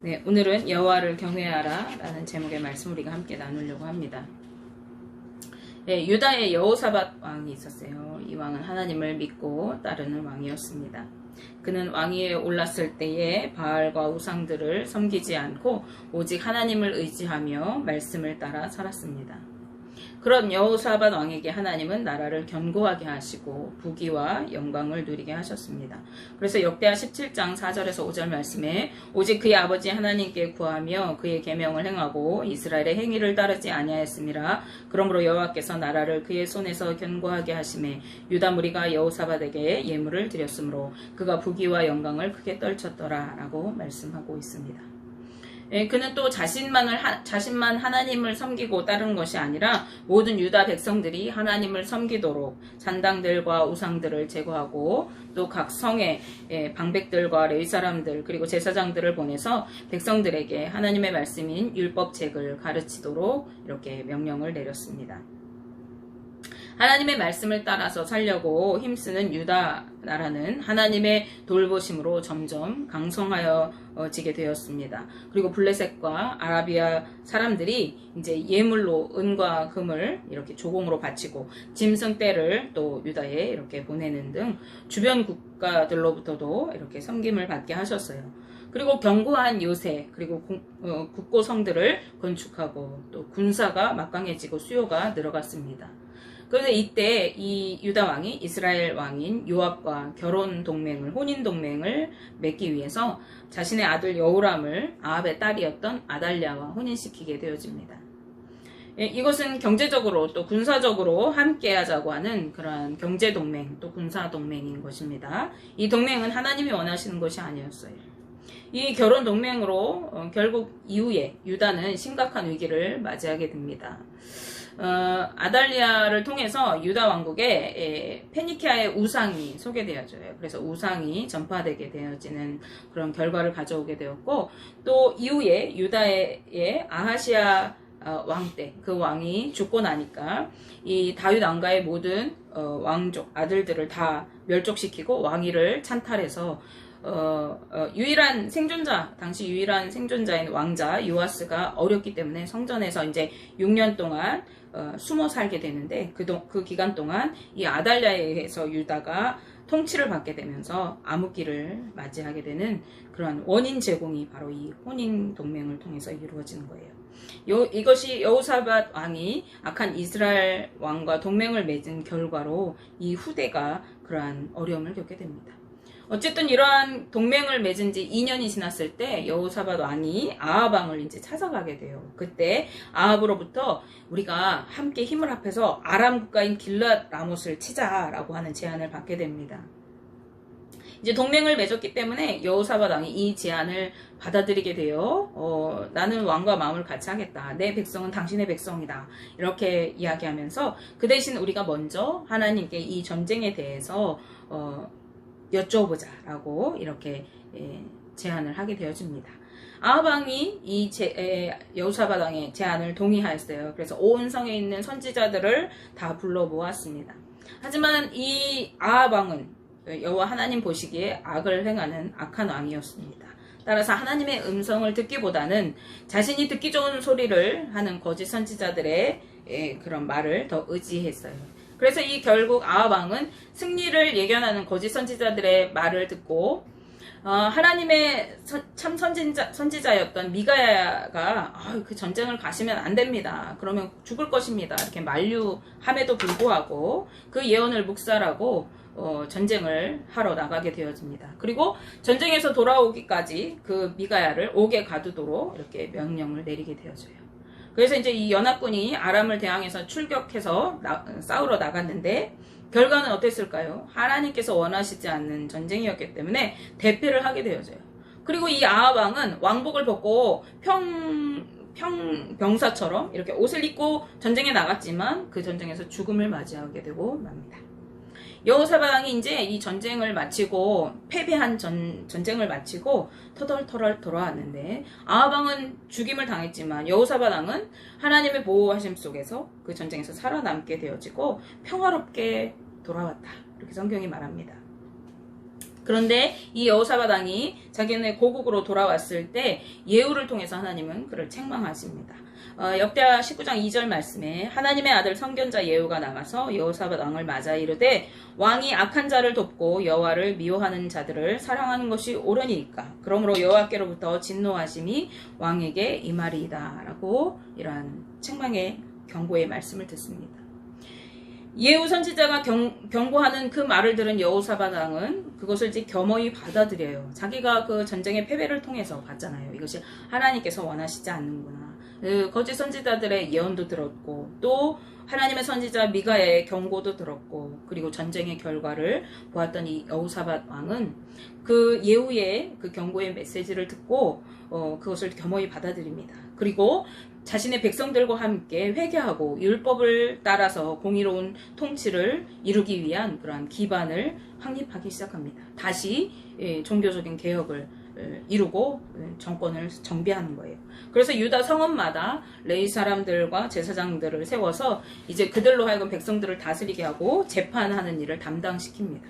네, 오늘은 여호와를 경외하라 라는 제목의 말씀 우리가 함께 나누려고 합니다. 네, 유다의 여호사밧 왕이 있었어요. 이 왕은 하나님을 믿고 따르는 왕이었습니다. 그는 왕위에 올랐을 때에 바알과 우상들을 섬기지 않고 오직 하나님을 의지하며 말씀을 따라 살았습니다. 그런 여호사밧 왕에게 하나님은 나라를 견고하게 하시고 부귀와 영광을 누리게 하셨습니다. 그래서 역대하 17장 4절에서 5절 말씀에 오직 그의 아버지 하나님께 구하며 그의 계명을 행하고 이스라엘의 행위를 따르지 아니하였음이라. 그러므로 여호와께서 나라를 그의 손에서 견고하게 하심에 유다 무리가 여호사밧에게 예물을 드렸으므로 그가 부귀와 영광을 크게 떨쳤더라 라고 말씀하고 있습니다. 그는 또 자신만 하나님을 섬기고 따르는 것이 아니라 모든 유다 백성들이 하나님을 섬기도록 산당들과 우상들을 제거하고 또 각 성의 방백들과 레위 사람들 그리고 제사장들을 보내서 백성들에게 하나님의 말씀인 율법책을 가르치도록 이렇게 명령을 내렸습니다. 하나님의 말씀을 따라서 살려고 힘쓰는 유다 나라는 하나님의 돌보심으로 점점 강성하여지게 되었습니다. 그리고 블레셋과 아라비아 사람들이 이제 예물로 은과 금을 이렇게 조공으로 바치고 짐승 떼를 또 유다에 이렇게 보내는 등 주변 국가들로부터도 이렇게 섬김을 받게 하셨어요. 그리고 견고한 요새 그리고 국고 성들을 건축하고 또 군사가 막강해지고 수요가 늘어갔습니다. 그런데 이때 이 유다 왕이 이스라엘 왕인 요압과 혼인 동맹을 맺기 위해서 자신의 아들 여호람을 아합의 딸이었던 아달랴와 혼인시키게 되어집니다. 이것은 경제적으로 또 군사적으로 함께하자고 하는 그러한 경제동맹 또 군사동맹인 것입니다. 이 동맹은 하나님이 원하시는 것이 아니었어요. 이 결혼 동맹으로 결국 이후에 유다는 심각한 위기를 맞이하게 됩니다. 아달리아를 통해서 유다 왕국에 페니키아의 우상이 소개되어져요. 그래서 우상이 전파되게 되어지는 그런 결과를 가져오게 되었고, 또 이후에 유다의 아하시아 왕 때 그 왕이 죽고 나니까 이 다윗 왕가의 모든 왕족 아들들을 다 멸족시키고 왕위를 찬탈해서 당시 유일한 생존자인 왕자 요아스가 어렸기 때문에 성전에서 이제 6년 동안 숨어 살게 되는데 그 기간 동안 이 아달랴에 의해서 유다가 통치를 받게 되면서 암흑기를 맞이하게 되는 그러한 원인 제공이 바로 이 혼인 동맹을 통해서 이루어지는 거예요. 이것이 여호사밧 왕이 악한 이스라엘 왕과 동맹을 맺은 결과로 이 후대가 그러한 어려움을 겪게 됩니다. 어쨌든 이러한 동맹을 맺은 지 2년이 지났을 때 여호사밧 왕이 아합 왕을 이제 찾아가게 돼요. 그때 아합으로부터 우리가 함께 힘을 합해서 아람 국가인 길랏 라못을 치자라고 하는 제안을 받게 됩니다. 이제 동맹을 맺었기 때문에 여호사밧 왕이 이 제안을 받아들이게 돼요. 나는 왕과 마음을 같이 하겠다. 내 백성은 당신의 백성이다. 이렇게 이야기하면서 그 대신 우리가 먼저 하나님께 이 전쟁에 대해서 여쭤보자 라고 이렇게 제안을 하게 되어집니다. 아합 왕이 이 여호사밧 왕의 제안을 동의하였어요. 그래서 온 성에 있는 선지자들을 다 불러 모았습니다. 하지만 이 아합 왕은 여호와 하나님 보시기에 악을 행하는 악한 왕이었습니다. 따라서 하나님의 음성을 듣기보다는 자신이 듣기 좋은 소리를 하는 거짓 선지자들의 그런 말을 더 의지했어요. 그래서 결국 아합 왕은 승리를 예견하는 거짓 선지자들의 말을 듣고 하나님의 참 선지자였던 미가야가 그 전쟁을 가시면 안 됩니다. 그러면 죽을 것입니다. 이렇게 만류함에도 불구하고 그 예언을 묵살하고 전쟁을 하러 나가게 되어집니다. 그리고 전쟁에서 돌아오기까지 그 미가야를 옥에 가두도록 이렇게 명령을 내리게 되어져요. 그래서 이제 이 연합군이 아람을 대항해서 출격해서 싸우러 나갔는데 결과는 어땠을까요? 하나님께서 원하시지 않는 전쟁이었기 때문에 대패를 하게 되어져요. 그리고 이 아합 왕은 왕복을 벗고 병사처럼 이렇게 옷을 입고 전쟁에 나갔지만 그 전쟁에서 죽음을 맞이하게 되고 맙니다. 여호사밧 왕이 이제 이 전쟁을 마치고 패배한 전쟁을 마치고 터덜터덜 돌아왔는데 아합 왕은 죽임을 당했지만 여호사밧 왕은 하나님의 보호하심 속에서 그 전쟁에서 살아남게 되어지고 평화롭게 돌아왔다. 이렇게 성경이 말합니다. 그런데 이 여호사밧 왕이 자기네 고국으로 돌아왔을 때 예후를 통해서 하나님은 그를 책망하십니다. 역대하 19장 2절 말씀에 하나님의 아들 선견자 예후가 나가서 여호사밧 왕을 맞아 이르되 왕이 악한 자를 돕고 여호와를 미워하는 자들을 사랑하는 것이 옳으니까 그러므로 여호와께로부터 진노하심이 왕에게 임하리이다 라고 이러한 책망의 경고의 말씀을 듣습니다. 예후 선지자가 경고하는 그 말을 들은 여호사밧 왕은 그것을 이제 겸허히 받아들여요. 자기가 그 전쟁의 패배를 통해서 봤잖아요. 이것이 하나님께서 원하시지 않는구나. 거짓 선지자들의 예언도 들었고 또 하나님의 선지자 미가의 경고도 들었고 그리고 전쟁의 결과를 보았던 이 여호사밧 왕은 그 예후의 그 경고의 메시지를 듣고 그것을 겸허히 받아들입니다. 그리고 자신의 백성들과 함께 회개하고 율법을 따라서 공의로운 통치를 이루기 위한 그러한 기반을 확립하기 시작합니다. 다시 종교적인 개혁을 이루고 정권을 정비하는 거예요. 그래서 유다 성읍마다 레위 사람들과 제사장들을 세워서 이제 그들로 하여금 백성들을 다스리게 하고 재판하는 일을 담당시킵니다.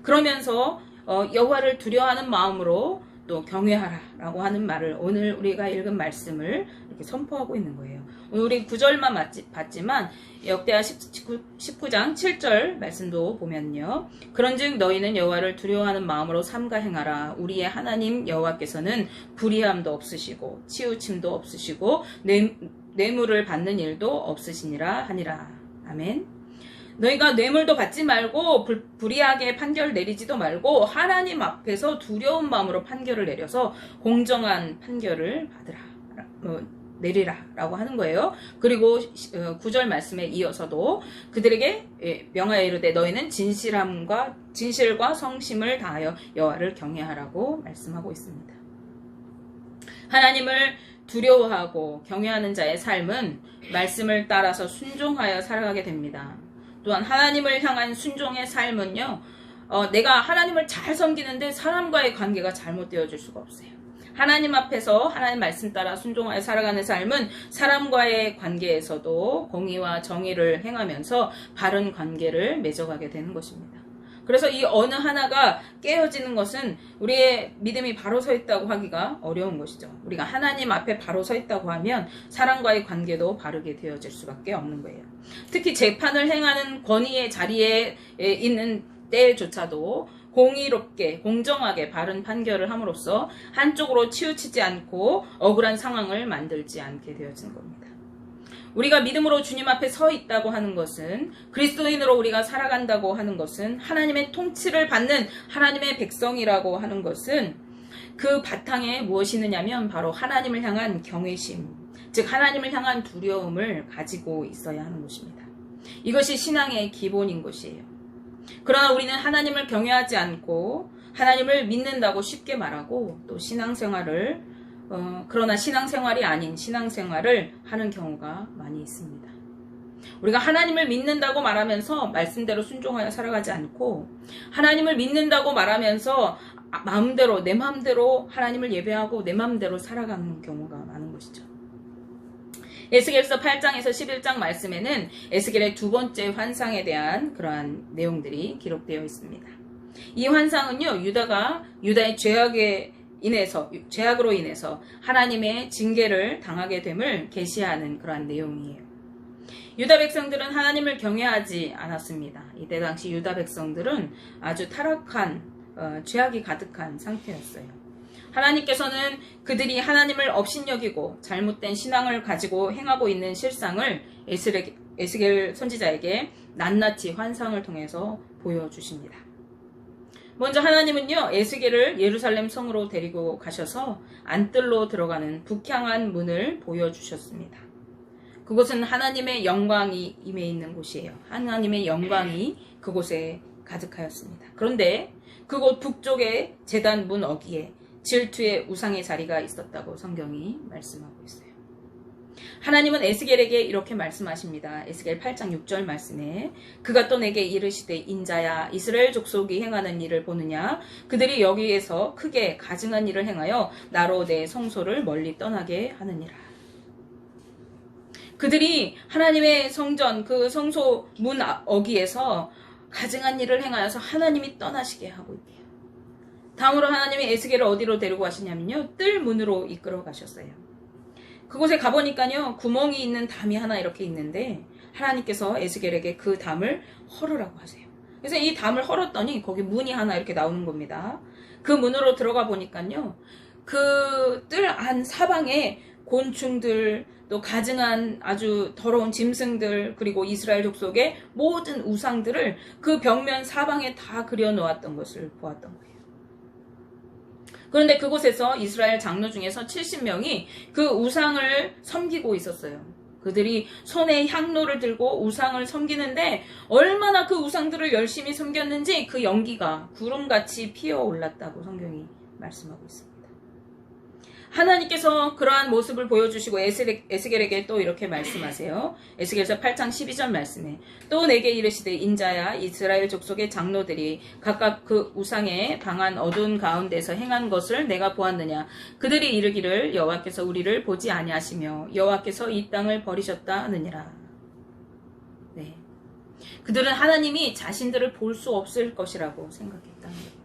그러면서 여호와를 두려워하는 마음으로 또 경외하라라고 하는 말을 오늘 우리가 읽은 말씀을 이렇게 선포하고 있는 거예요. 우리 9절만 봤지만 역대하 19장 7절 말씀도 보면요. 그런즉 너희는 여호와를 두려워하는 마음으로 삼가 행하라. 우리의 하나님 여호와께서는 불의함도 없으시고 치우침도 없으시고 뇌물을 받는 일도 없으시니라 하니라. 아멘. 너희가 뇌물도 받지 말고 불의하게 판결 내리지도 말고 하나님 앞에서 두려운 마음으로 판결을 내려서 공정한 판결을 내리라 라고 하는 거예요. 그리고 9절 말씀에 이어서도 그들에게 명하여 이르되 너희는 진실과 성심을 다하여 여호와를 경외하라고 말씀하고 있습니다. 하나님을 두려워하고 경외하는 자의 삶은 말씀을 따라서 순종하여 살아가게 됩니다. 또한 하나님을 향한 순종의 삶은요, 내가 하나님을 잘 섬기는데 사람과의 관계가 잘못되어질 수가 없어요. 하나님 앞에서 하나님 말씀 따라 순종하여 살아가는 삶은 사람과의 관계에서도 공의와 정의를 행하면서 바른 관계를 맺어가게 되는 것입니다. 그래서 이 어느 하나가 깨어지는 것은 우리의 믿음이 바로 서 있다고 하기가 어려운 것이죠. 우리가 하나님 앞에 바로 서 있다고 하면 사람과의 관계도 바르게 되어질 수밖에 없는 거예요. 특히 재판을 행하는 권위의 자리에 있는 때조차도 공의롭게 공정하게 바른 판결을 함으로써 한쪽으로 치우치지 않고 억울한 상황을 만들지 않게 되어지는 겁니다. 우리가 믿음으로 주님 앞에 서 있다고 하는 것은 그리스도인으로 우리가 살아간다고 하는 것은 하나님의 통치를 받는 하나님의 백성이라고 하는 것은 그 바탕에 무엇이 있느냐면 바로 하나님을 향한 경외심, 즉 하나님을 향한 두려움을 가지고 있어야 하는 것입니다. 이것이 신앙의 기본인 것이에요. 그러나 우리는 하나님을 경외하지 않고 하나님을 믿는다고 쉽게 말하고 또 그러나 신앙생활이 아닌 신앙생활을 하는 경우가 많이 있습니다. 우리가 하나님을 믿는다고 말하면서 말씀대로 순종하여 살아가지 않고 하나님을 믿는다고 말하면서 내 마음대로 하나님을 예배하고 내 마음대로 살아가는 경우가 많은 것이죠. 에스겔서 8장에서 11장 말씀에는 에스겔의 두 번째 환상에 대한 그러한 내용들이 기록되어 있습니다. 이 환상은요, 유다의 죄악으로 인해서 하나님의 징계를 당하게 됨을 계시하는 그러한 내용이에요. 유다 백성들은 하나님을 경외하지 않았습니다. 이때 당시 유다 백성들은 아주 타락한 죄악이 가득한 상태였어요. 하나님께서는 그들이 하나님을 업신여기고 잘못된 신앙을 가지고 행하고 있는 실상을 에스겔 선지자에게 낱낱이 환상을 통해서 보여주십니다. 먼저 하나님은요, 에스겔을 예루살렘 성으로 데리고 가셔서 안뜰로 들어가는 북향한 문을 보여주셨습니다. 그곳은 하나님의 영광이 임해 있는 곳이에요. 하나님의 영광이 그곳에 가득하였습니다. 그런데 그곳 북쪽의 제단 문 어귀에 질투의 우상의 자리가 있었다고 성경이 말씀하고 있어요. 하나님은 에스겔에게 이렇게 말씀하십니다. 에스겔 8장 6절 말씀에 그가 또 내게 이르시되 인자야 이스라엘 족속이 행하는 일을 보느냐 그들이 여기에서 크게 가증한 일을 행하여 나로 내 성소를 멀리 떠나게 하느니라. 그들이 하나님의 성전 그 성소 문 어귀에서 가증한 일을 행하여서 하나님이 떠나시게 하고 있대요. 다음으로 하나님이 에스겔을 어디로 데리고 가시냐면요, 뜰 문으로 이끌어 가셨어요. 그곳에 가보니까요, 구멍이 있는 담이 하나 이렇게 있는데 하나님께서 에스겔에게 그 담을 헐으라고 하세요. 그래서 이 담을 헐었더니 거기 문이 하나 이렇게 나오는 겁니다. 그 문으로 들어가 보니까요, 그 뜰 안 사방에 곤충들, 또 가증한 아주 더러운 짐승들, 그리고 이스라엘 족속의 모든 우상들을 그 벽면 사방에 다 그려놓았던 것을 보았던 거예요. 그런데 그곳에서 이스라엘 장로 중에서 70명이 그 우상을 섬기고 있었어요. 그들이 손에 향로를 들고 우상을 섬기는데 얼마나 그 우상들을 열심히 섬겼는지 그 연기가 구름같이 피어올랐다고 성경이 말씀하고 있습니다. 하나님께서 그러한 모습을 보여주시고 에스겔에게 또 이렇게 말씀하세요. 에스겔서 8장 12절 말씀에 또 내게 이르시되 인자야, 이스라엘 족속의 장로들이 각각 그 우상의 방한 어두운 가운데서 행한 것을 내가 보았느냐. 그들이 이르기를 여호와께서 우리를 보지 아니하시며 여호와께서 이 땅을 버리셨다 하느니라. 네. 그들은 하나님이 자신들을 볼 수 없을 것이라고 생각했다는 거예요.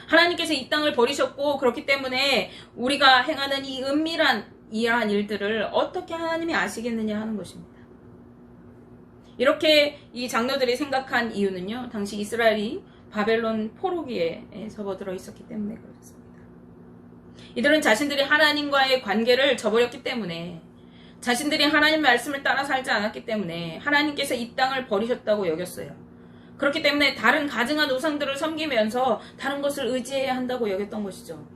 하나님께서 이 땅을 버리셨고, 그렇기 때문에 우리가 행하는 이 은밀한 이러한 일들을 어떻게 하나님이 아시겠느냐 하는 것입니다. 이렇게 이 장로들이 생각한 이유는요, 당시 이스라엘이 바벨론 포로기에 접어들어 있었기 때문에 그렇습니다. 이들은 자신들이 하나님과의 관계를 저버렸기 때문에, 자신들이 하나님 말씀을 따라 살지 않았기 때문에 하나님께서 이 땅을 버리셨다고 여겼어요. 그렇기 때문에 다른 가증한 우상들을 섬기면서 다른 것을 의지해야 한다고 여겼던 것이죠.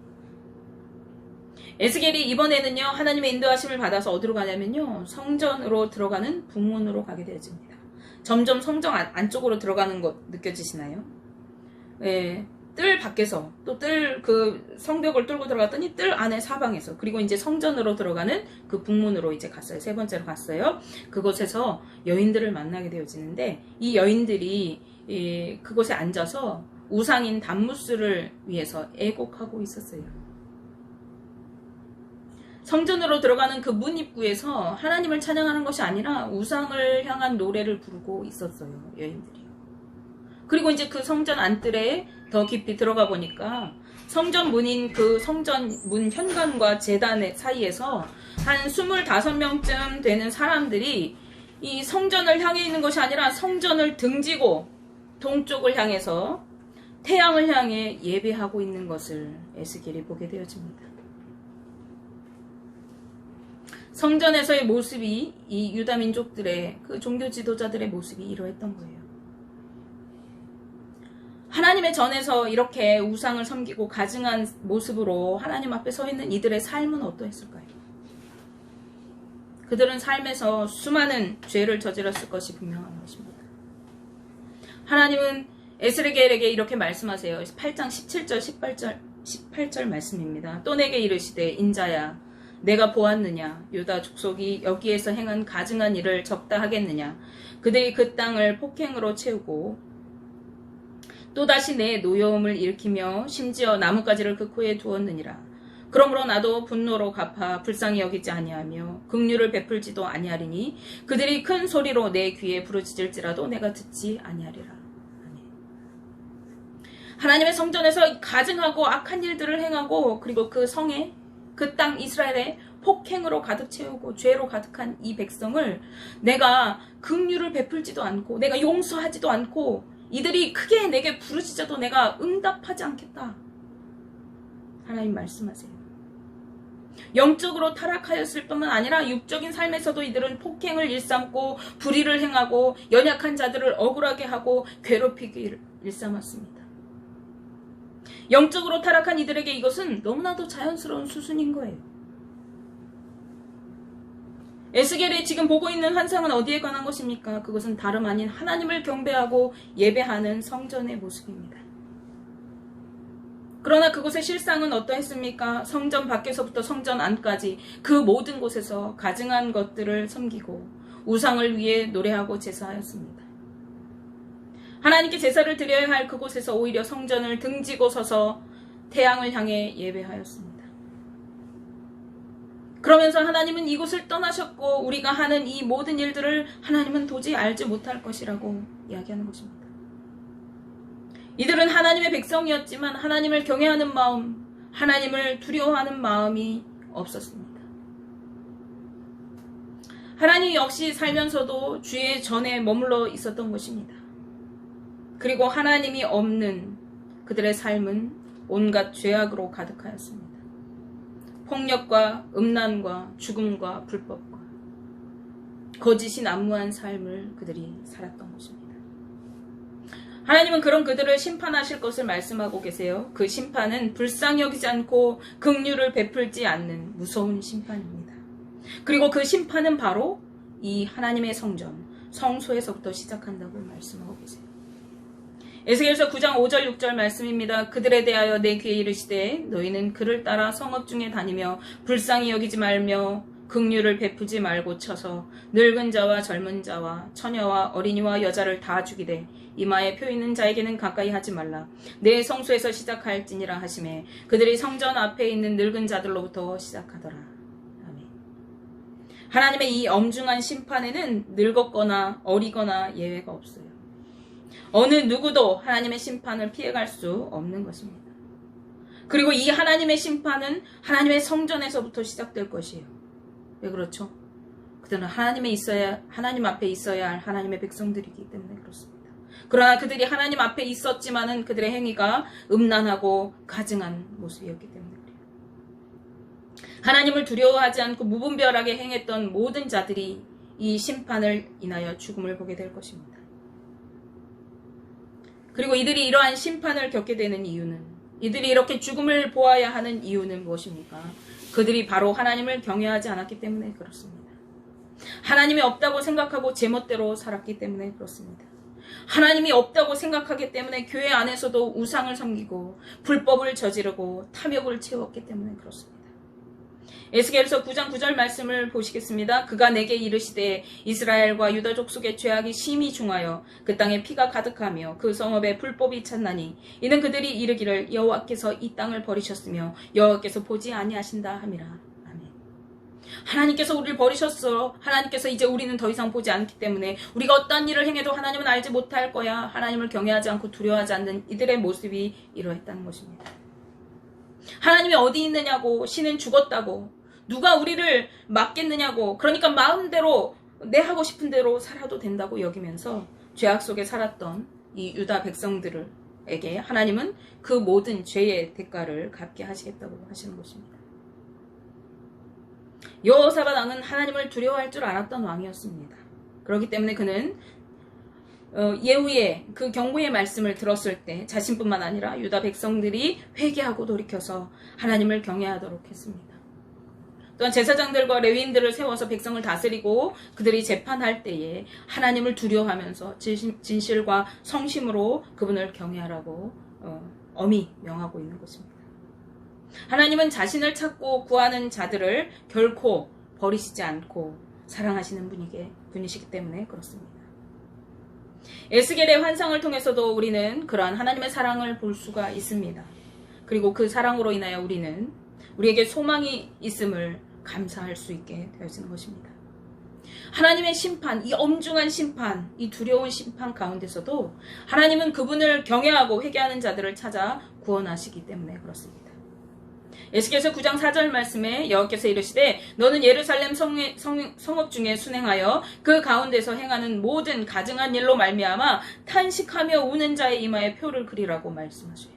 에스겔이 이번에는요, 하나님의 인도하심을 받아서 어디로 가냐면요, 성전으로 들어가는 북문으로 가게 되어집니다. 점점 성전 안쪽으로 들어가는 것 느껴지시나요? 예, 뜰 밖에서 또 뜰 그 성벽을 뚫고 들어갔더니 뜰 안에 사방에서, 그리고 이제 성전으로 들어가는 그 북문으로 이제 갔어요. 세 번째로 갔어요. 그곳에서 여인들을 만나게 되어지는데, 이 여인들이 그곳에 앉아서 우상인 담무스를 위해서 애곡하고 있었어요. 성전으로 들어가는 그 문 입구에서 하나님을 찬양하는 것이 아니라 우상을 향한 노래를 부르고 있었어요, 여인들이요. 그리고 이제 그 성전 안뜰에 더 깊이 들어가 보니까 성전 문인 그 성전 문 현관과 제단 사이에서 한 25명쯤 되는 사람들이 이 성전을 향해 있는 것이 아니라 성전을 등지고 동쪽을 향해서 태양을 향해 예배하고 있는 것을 에스겔이 보게 되어집니다. 성전에서의 모습이 이 유다 민족들의 그 종교 지도자들의 모습이 이러했던 거예요. 하나님의 전에서 이렇게 우상을 섬기고 가증한 모습으로 하나님 앞에 서 있는 이들의 삶은 어떠했을까요? 그들은 삶에서 수많은 죄를 저질렀을 것이 분명한 것입니다. 하나님은 에스겔에게 이렇게 말씀하세요. 8장 17절 18절 말씀입니다. 또 내게 이르시되 인자야, 내가 보았느냐, 유다 족속이 여기에서 행한 가증한 일을 적다 하겠느냐. 그들이 그 땅을 폭행으로 채우고 또다시 내 노여움을 일으키며 심지어 나뭇가지를 그 코에 두었느니라. 그러므로 나도 분노로 갚아 불쌍히 여기지 아니하며 긍휼을 베풀지도 아니하리니 그들이 큰 소리로 내 귀에 부르짖을지라도 내가 듣지 아니하리라. 하나님의 성전에서 가증하고 악한 일들을 행하고, 그리고 그 성에, 그 땅 이스라엘에 폭행으로 가득 채우고 죄로 가득한 이 백성을 내가 긍휼을 베풀지도 않고 내가 용서하지도 않고 이들이 크게 내게 부르짖어도 내가 응답하지 않겠다. 하나님 말씀하세요. 영적으로 타락하였을 뿐만 아니라 육적인 삶에서도 이들은 폭행을 일삼고 불의를 행하고 연약한 자들을 억울하게 하고 괴롭히기를 일삼았습니다. 영적으로 타락한 이들에게 이것은 너무나도 자연스러운 수순인 거예요. 에스겔이 지금 보고 있는 환상은 어디에 관한 것입니까? 그것은 다름 아닌 하나님을 경배하고 예배하는 성전의 모습입니다. 그러나 그곳의 실상은 어떠했습니까? 성전 밖에서부터 성전 안까지 그 모든 곳에서 가증한 것들을 섬기고 우상을 위해 노래하고 제사하였습니다. 하나님께 제사를 드려야 할 그곳에서 오히려 성전을 등지고 서서 태양을 향해 예배하였습니다. 그러면서 하나님은 이곳을 떠나셨고 우리가 하는 이 모든 일들을 하나님은 도저히 알지 못할 것이라고 이야기하는 것입니다. 이들은 하나님의 백성이었지만 하나님을 경외하는 마음, 하나님을 두려워하는 마음이 없었습니다. 하나님 역시 살면서도 주의 전에 머물러 있었던 것입니다. 그리고 하나님이 없는 그들의 삶은 온갖 죄악으로 가득하였습니다. 폭력과 음란과 죽음과 불법과 거짓이 난무한 삶을 그들이 살았던 것입니다. 하나님은 그런 그들을 심판하실 것을 말씀하고 계세요. 그 심판은 불쌍히 여기지 않고 긍휼을 베풀지 않는 무서운 심판입니다. 그리고 그 심판은 바로 이 하나님의 성전, 성소에서부터 시작한다고 말씀하고 계세요. 에스겔서 9장 5절 6절 말씀입니다. 그들에 대하여 내 귀에 이르시되 너희는 그를 따라 성읍 중에 다니며 불쌍히 여기지 말며 긍휼을 베푸지 말고 쳐서 늙은 자와 젊은 자와 처녀와 어린이와 여자를 다 죽이되 이마에 표 있는 자에게는 가까이 하지 말라. 내 성소에서 시작할지니라 하시매 그들이 성전 앞에 있는 늙은 자들로부터 시작하더라. 아멘. 하나님의 이 엄중한 심판에는 늙었거나 어리거나 예외가 없어요. 어느 누구도 하나님의 심판을 피해갈 수 없는 것입니다. 그리고 이 하나님의 심판은 하나님의 성전에서부터 시작될 것이에요. 왜 그렇죠? 그들은 하나님 앞에 있어야 할 하나님의 백성들이기 때문에 그렇습니다. 그러나 그들이 하나님 앞에 있었지만은 그들의 행위가 음란하고 가증한 모습이었기 때문에 그래요. 하나님을 두려워하지 않고 무분별하게 행했던 모든 자들이 이 심판을 인하여 죽음을 보게 될 것입니다. 그리고 이들이 이러한 심판을 겪게 되는 이유는, 이들이 이렇게 죽음을 보아야 하는 이유는 무엇입니까? 그들이 바로 하나님을 경외하지 않았기 때문에 그렇습니다. 하나님이 없다고 생각하고 제멋대로 살았기 때문에 그렇습니다. 하나님이 없다고 생각하기 때문에 교회 안에서도 우상을 섬기고 불법을 저지르고 탐욕을 채웠기 때문에 그렇습니다. 에스겔서 9장 9절 말씀을 보시겠습니다. 그가 내게 이르시되 이스라엘과 유다 족속의 죄악이 심히 중하여 그 땅에 피가 가득하며 그 성읍에 불법이 찼나니 이는 그들이 이르기를 여호와께서 이 땅을 버리셨으며 여호와께서 보지 아니하신다 함이라. 아멘. 하나님께서 우리를 버리셨어. 하나님께서 이제 우리는 더 이상 보지 않기 때문에 우리가 어떠한 일을 행해도 하나님은 알지 못할 거야. 하나님을 경외하지 않고 두려워하지 않는 이들의 모습이 이러했다는 것입니다. 하나님이 어디 있느냐고, 신은 죽었다고, 누가 우리를 막겠느냐고, 그러니까 마음대로 내 하고 싶은 대로 살아도 된다고 여기면서 죄악 속에 살았던 이 유다 백성들에게 하나님은 그 모든 죄의 대가를 갚게 하시겠다고 하시는 것입니다. 여호사밧 왕은 하나님을 두려워할 줄 알았던 왕이었습니다. 그렇기 때문에 그는 예후의 그 경고의 말씀을 들었을 때 자신뿐만 아니라 유다 백성들이 회개하고 돌이켜서 하나님을 경외하도록 했습니다. 또한 제사장들과 레위인들을 세워서 백성을 다스리고 그들이 재판할 때에 하나님을 두려워하면서 진실과 성심으로 그분을 경외하라고 엄히 명하고 있는 것입니다. 하나님은 자신을 찾고 구하는 자들을 결코 버리시지 않고 사랑하시는 분이시기 때문에 그렇습니다. 에스겔의 환상을 통해서도 우리는 그러한 하나님의 사랑을 볼 수가 있습니다. 그리고 그 사랑으로 인하여 우리에게 소망이 있음을 감사할 수 있게 되어지는 것입니다. 하나님의 심판, 이 엄중한 심판, 이 두려운 심판 가운데서도 하나님은 그분을 경외하고 회개하는 자들을 찾아 구원하시기 때문에 그렇습니다. 에스겔서 9장 4절 말씀에 여호와께서 이르시되 너는 예루살렘 성읍 중에 순행하여 그 가운데서 행하는 모든 가증한 일로 말미암아 탄식하며 우는 자의 이마에 표를 그리라고 말씀하셔요.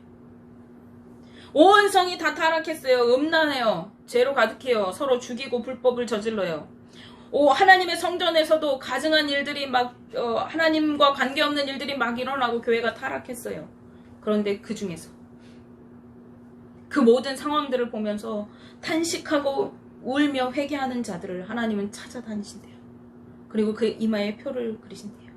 온 성이 다 타락했어요. 음란해요. 죄로 가득해요. 서로 죽이고 불법을 저질러요. 하나님의 성전에서도 가증한 일들이 하나님과 관계없는 일들이 막 일어나고 교회가 타락했어요. 그런데 그 중에서 그 모든 상황들을 보면서 탄식하고 울며 회개하는 자들을 하나님은 찾아다니신대요. 그리고 그 이마에 표를 그리신대요.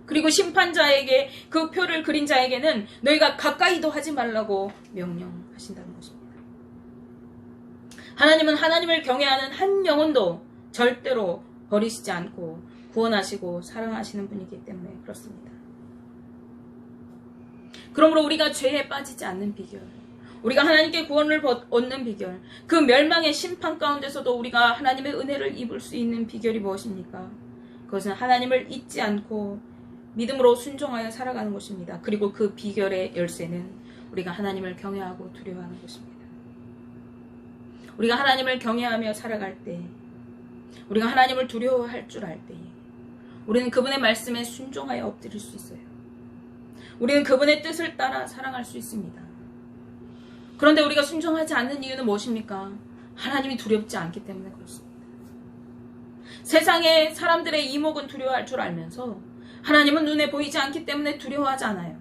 그리고 심판자에게 그 표를 그린 자에게는 너희가 가까이도 하지 말라고 명령하신다는 것입니다. 하나님은 하나님을 경외하는 한 영혼도 절대로 버리시지 않고 구원하시고 사랑하시는 분이기 때문에 그렇습니다. 그러므로 우리가 죄에 빠지지 않는 비결, 우리가 하나님께 구원을 얻는 비결, 그 멸망의 심판 가운데서도 우리가 하나님의 은혜를 입을 수 있는 비결이 무엇입니까? 그것은 하나님을 잊지 않고 믿음으로 순종하여 살아가는 것입니다. 그리고 그 비결의 열쇠는 우리가 하나님을 경외하고 두려워하는 것입니다. 우리가 하나님을 경외하며 살아갈 때, 우리가 하나님을 두려워할 줄 알 때에 우리는 그분의 말씀에 순종하여 엎드릴 수 있어요. 우리는 그분의 뜻을 따라 살아갈 수 있습니다. 그런데 우리가 순종하지 않는 이유는 무엇입니까? 하나님이 두렵지 않기 때문에 그렇습니다. 세상의 사람들의 이목은 두려워할 줄 알면서 하나님은 눈에 보이지 않기 때문에 두려워하지 않아요.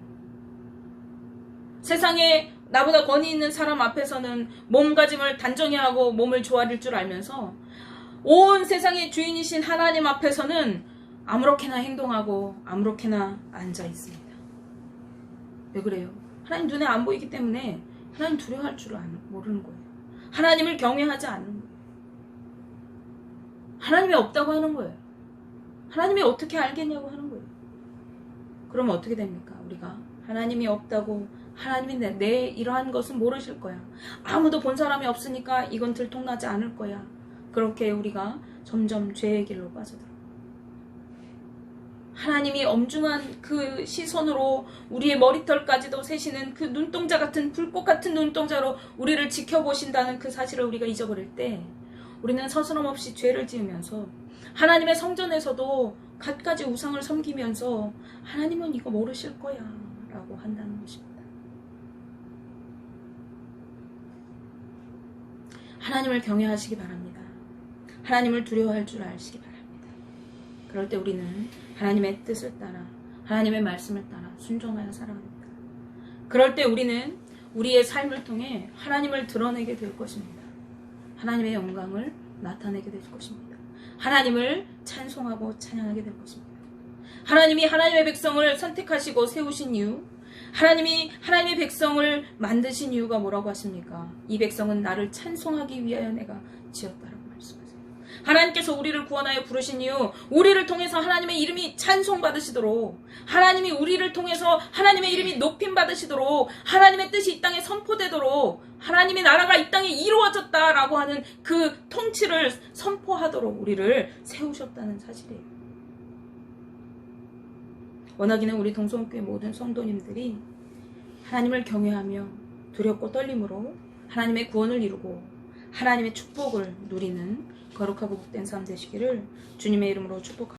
세상에 나보다 권위 있는 사람 앞에서는 몸가짐을 단정히 하고 몸을 조아릴 줄 알면서 온 세상의 주인이신 하나님 앞에서는 아무렇게나 행동하고 아무렇게나 앉아 있습니다. 왜 그래요? 하나님 눈에 안 보이기 때문에 하나님 두려워할 줄 모르는 거예요. 하나님을 경외하지 않는 거예요. 하나님이 없다고 하는 거예요. 하나님이 어떻게 알겠냐고 하는 거예요. 그러면 어떻게 됩니까? 우리가 하나님이 없다고, 하나님이 내 이러한 것은 모르실 거야, 아무도 본 사람이 없으니까 이건 들통나지 않을 거야, 그렇게 우리가 점점 죄의 길로 빠져들어요. 하나님이 엄중한 그 시선으로 우리의 머리털까지도 세시는 그 눈동자 같은, 불꽃 같은 눈동자로 우리를 지켜보신다는 그 사실을 우리가 잊어버릴 때 우리는 서스럼없이 죄를 지으면서 하나님의 성전에서도 갖가지 우상을 섬기면서 하나님은 이거 모르실 거야 라고 한다는 것입니다. 하나님을 경외하시기 바랍니다. 하나님을 두려워할 줄 아시기 바랍니다. 그럴 때 우리는 하나님의 뜻을 따라, 하나님의 말씀을 따라 순종하여 살아갑니다. 그럴 때 우리는 우리의 삶을 통해 하나님을 드러내게 될 것입니다. 하나님의 영광을 나타내게 될 것입니다. 하나님을 찬송하고 찬양하게 될 것입니다. 하나님이 하나님의 백성을 선택하시고 세우신 이유, 하나님이 하나님의 백성을 만드신 이유가 뭐라고 하십니까? 이 백성은 나를 찬송하기 위하여 내가 지었다라고 말씀하세요. 하나님께서 우리를 구원하여 부르신 이유, 우리를 통해서 하나님의 이름이 찬송받으시도록, 하나님이 우리를 통해서 하나님의 이름이 높임받으시도록, 하나님의 뜻이 이 땅에 선포되도록, 하나님의 나라가 이 땅에 이루어졌다라고 하는 그 통치를 선포하도록 우리를 세우셨다는 사실이에요. 원하기는 우리 동성교회 모든 성도님들이 하나님을 경외하며 두렵고 떨림으로 하나님의 구원을 이루고 하나님의 축복을 누리는 거룩하고 복된 삶 되시기를 주님의 이름으로 축복합니다.